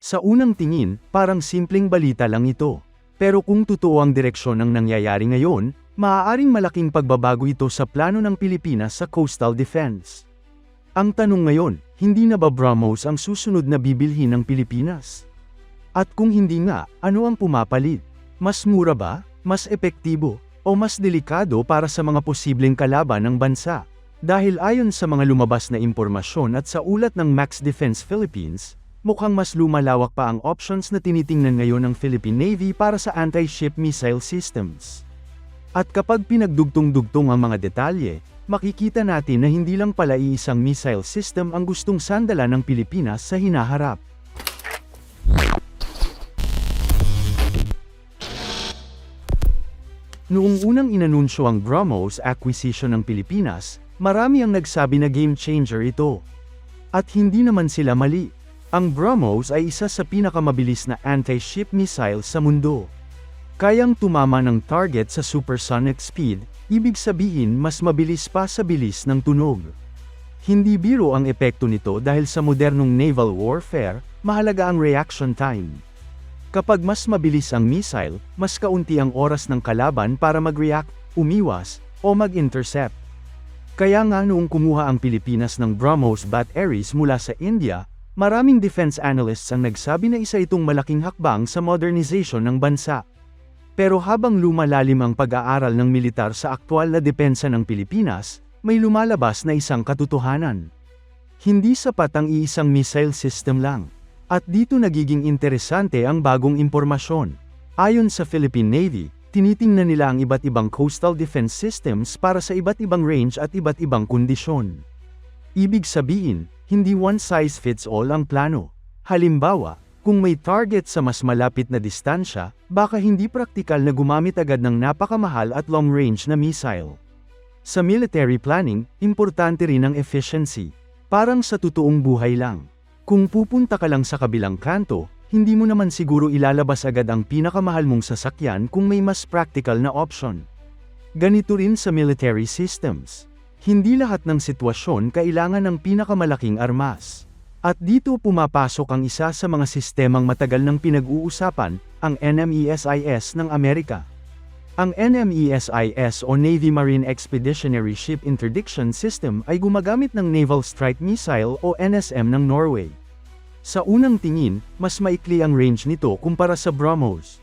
Sa unang tingin, parang simpleng balita lang ito. Pero kung totoo ang direksyon ng nangyayari ngayon, maaaring malaking pagbabago ito sa plano ng Pilipinas sa coastal defense. Ang tanong ngayon, hindi na ba BrahMos ang susunod na bibilhin ng Pilipinas? At kung hindi nga, ano ang pumapalit? Mas mura ba, mas epektibo, o mas delikado para sa mga posibleng kalaban ng bansa? Dahil ayon sa mga lumabas na impormasyon at sa ulat ng Max Defense Philippines, mukhang mas lumalawak pa ang options na tinitingnan ngayon ng Philippine Navy para sa anti-ship missile systems. At kapag pinagdugtong-dugtong ang mga detalye, makikita natin na hindi lang pala iisang missile system ang gustong sandalan ng Pilipinas sa hinaharap. Noong unang inanunsyo ang BrahMos acquisition ng Pilipinas, marami ang nagsabi na game changer ito. At hindi naman sila mali. Ang BrahMos ay isa sa pinakamabilis na anti-ship missile sa mundo. Kayang tumama ng target sa supersonic speed, ibig sabihin mas mabilis pa sa bilis ng tunog. Hindi biro ang epekto nito dahil sa modernong naval warfare, mahalaga ang reaction time. Kapag mas mabilis ang missile, mas kaunti ang oras ng kalaban para mag-react, umiwas, o mag-intercept. Kaya nga noong kumuha ang Pilipinas ng BrahMos batteries mula sa India, maraming defense analysts ang nagsabi na isa itong malaking hakbang sa modernization ng bansa. Pero habang lumalalim ang pag-aaral ng militar sa aktwal na depensa ng Pilipinas, may lumalabas na isang katotohanan. Hindi sapat ang iisang missile system lang. At dito nagiging interesante ang bagong impormasyon. Ayon sa Philippine Navy, tinitingnan nila ang iba't ibang coastal defense systems para sa iba't ibang range at iba't ibang kondisyon. Ibig sabihin, hindi one-size-fits-all ang plano. Halimbawa, kung may target sa mas malapit na distansya, baka hindi praktikal na gumamit agad ng napakamahal at long-range na missile. Sa military planning, importante rin ang efficiency. Parang sa totoong buhay lang. Kung pupunta ka lang sa kabilang kanto, hindi mo naman siguro ilalabas agad ang pinakamahal mong sasakyan kung may mas practical na option. Ganito rin sa military systems. Hindi lahat ng sitwasyon kailangan ng pinakamalaking armas. At dito pumapasok ang isa sa mga sistemang matagal nang pinag-uusapan, ang NMESIS ng Amerika. Ang NMESIS o Navy Marine Expeditionary Ship Interdiction System ay gumagamit ng Naval Strike Missile o NSM ng Norway. Sa unang tingin, mas maikli ang range nito kumpara sa BrahMos.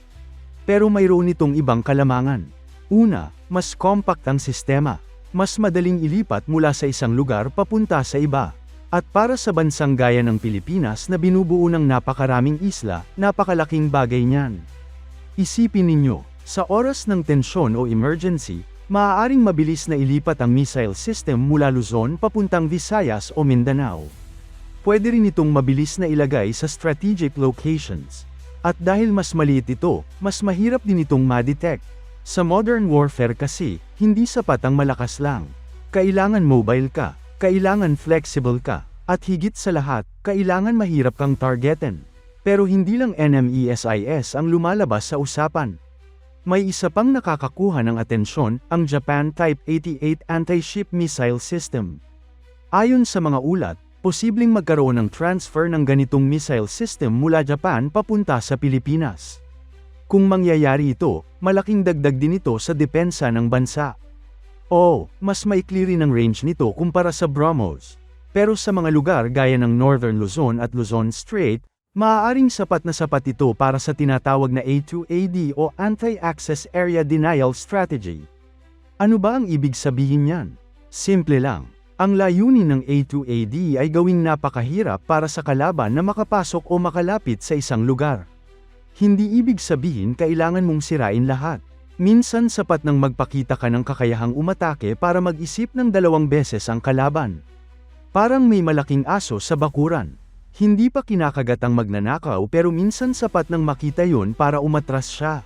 Pero mayroon itong ibang kalamangan. Una, mas compact ang sistema. Mas madaling ilipat mula sa isang lugar papunta sa iba. At para sa bansang gaya ng Pilipinas na binubuo ng napakaraming isla, napakalaking bagay niyan. Isipin ninyo, sa oras ng tensyon o emergency, maaaring mabilis na ilipat ang missile system mula Luzon papuntang Visayas o Mindanao. Pwede rin itong mabilis na ilagay sa strategic locations. At dahil mas maliit ito, mas mahirap din itong ma-detect. Sa modern warfare kasi, hindi sapat ang malakas lang. Kailangan mobile ka, kailangan flexible ka, at higit sa lahat, kailangan mahirap kang targetin. Pero hindi lang NMESIS ang lumalabas sa usapan. May isa pang nakakakuha ng atensyon, ang Japan Type 88 Anti-Ship Missile System. Ayon sa mga ulat, posibleng magkaroon ng transfer ng ganitong missile system mula Japan papunta sa Pilipinas. Kung mangyayari ito, malaking dagdag din ito sa depensa ng bansa. Mas maikli rin ang range nito kumpara sa BrahMos. Pero sa mga lugar gaya ng Northern Luzon at Luzon Strait, maaaring sapat na sapat ito para sa tinatawag na A2AD o Anti-Access Area Denial Strategy. Ano ba ang ibig sabihin niyan? Simple lang. Ang layunin ng A2AD ay gawing napakahirap para sa kalaban na makapasok o makalapit sa isang lugar. Hindi ibig sabihin kailangan mong sirain lahat. Minsan sapat nang magpakita ka ng kakayahang umatake para mag-isip ng 2 beses ang kalaban. Parang may malaking aso sa bakuran. Hindi pa kinakagat ang magnanakaw pero minsan sapat nang makita yon para umatras siya.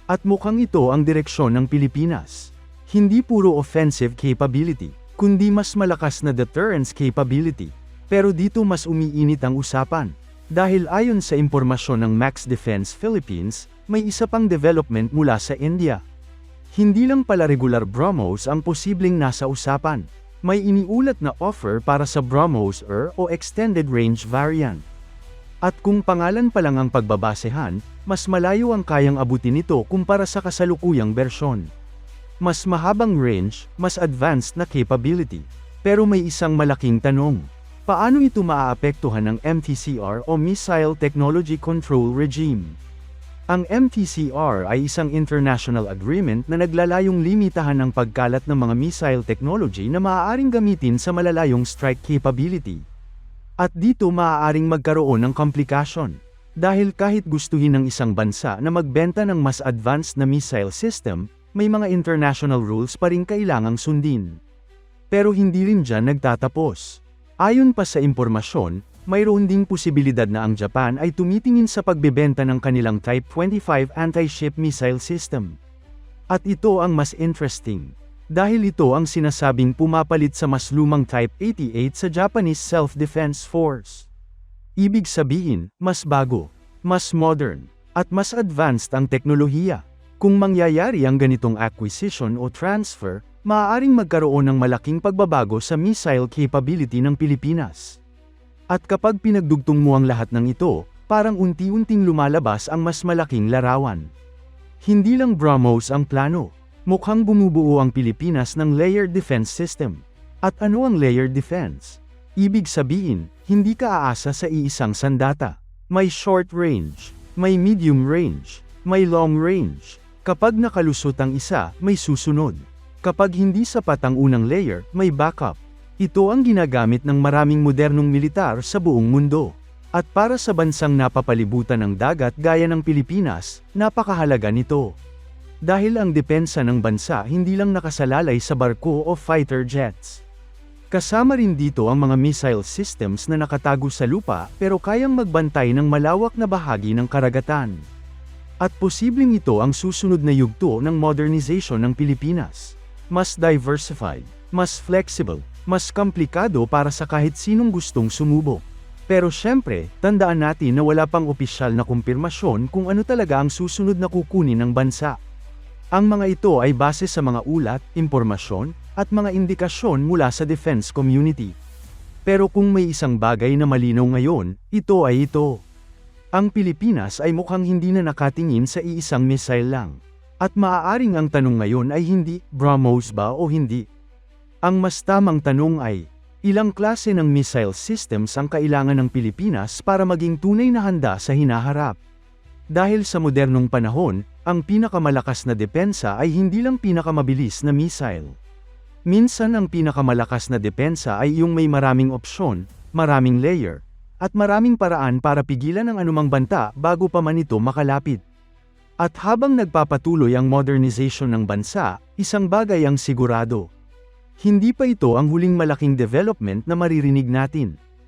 At mukhang ito ang direksyon ng Pilipinas. Hindi puro offensive capability, kundi mas malakas na deterrence capability. Pero dito mas umiinit ang usapan. Dahil ayon sa impormasyon ng Max Defense Philippines, may isa pang development mula sa India. Hindi lang pala regular BrahMos ang posibleng nasa usapan. May iniulat na offer para sa BrahMos o Extended Range variant. At kung pangalan pa lang ang pagbabasehan, mas malayo ang kayang abutin nito kumpara sa kasalukuyang bersyon. Mas mahabang range, mas advanced na capability. Pero may isang malaking tanong. Paano ito maaapektuhan ng MTCR o Missile Technology Control Regime? Ang MTCR ay isang international agreement na naglalayong limitahan ang pagkalat ng mga missile technology na maaaring gamitin sa malalayong strike capability. At dito maaaring magkaroon ng komplikasyon. Dahil kahit gustuhin ng isang bansa na magbenta ng mas advanced na missile system, may mga international rules pa rin kailangang sundin. Pero hindi rin dyan nagtatapos. Ayon pa sa impormasyon, mayroon ding posibilidad na ang Japan ay tumitingin sa pagbebenta ng kanilang Type 25 anti-ship missile system. At ito ang mas interesting. Dahil ito ang sinasabing pumapalit sa mas lumang Type 88 sa Japanese Self-Defense Force. Ibig sabihin, mas bago, mas modern, at mas advanced ang teknolohiya. Kung mangyayari ang ganitong acquisition o transfer, maaaring magkaroon ng malaking pagbabago sa missile capability ng Pilipinas. At kapag pinagdugtong mo ang lahat ng ito, parang unti-unting lumalabas ang mas malaking larawan. Hindi lang BrahMos ang plano. Mukhang bumubuo ang Pilipinas ng layered defense system. At ano ang layered defense? Ibig sabihin, hindi ka aasa sa iisang sandata. May short range, may medium range, may long range. Kapag nakalusot ang isa, may susunod. Kapag hindi sapat ang unang layer, may backup. Ito ang ginagamit ng maraming modernong militar sa buong mundo. At para sa bansang napapalibutan ng dagat gaya ng Pilipinas, napakahalaga nito. Dahil ang depensa ng bansa hindi lang nakasalalay sa barko o fighter jets. Kasama rin dito ang mga missile systems na nakatago sa lupa pero kayang magbantay ng malawak na bahagi ng karagatan. At posibleng ito ang susunod na yugto ng modernization ng Pilipinas. Mas diversified, mas flexible, mas komplikado para sa kahit sinong gustong sumubok. Pero syempre, tandaan natin na wala pang opisyal na kumpirmasyon kung ano talaga ang susunod na kukunin ng bansa. Ang mga ito ay base sa mga ulat, impormasyon, at mga indikasyon mula sa defense community. Pero kung may isang bagay na malinaw ngayon, ito ay ito. Ang Pilipinas ay mukhang hindi na nakatingin sa iisang missile lang. At maaaring ang tanong ngayon ay hindi, BrahMos ba o hindi? Ang mas tamang tanong ay, ilang klase ng missile systems ang kailangan ng Pilipinas para maging tunay na handa sa hinaharap? Dahil sa modernong panahon, ang pinakamalakas na depensa ay hindi lang pinakamabilis na missile. Minsan ang pinakamalakas na depensa ay yung may maraming opsyon, maraming layer, at maraming paraan para pigilan ang anumang banta bago pa man ito makalapit. At habang nagpapatuloy ang modernization ng bansa, isang bagay ang sigurado. Hindi pa ito ang huling malaking development na maririnig natin.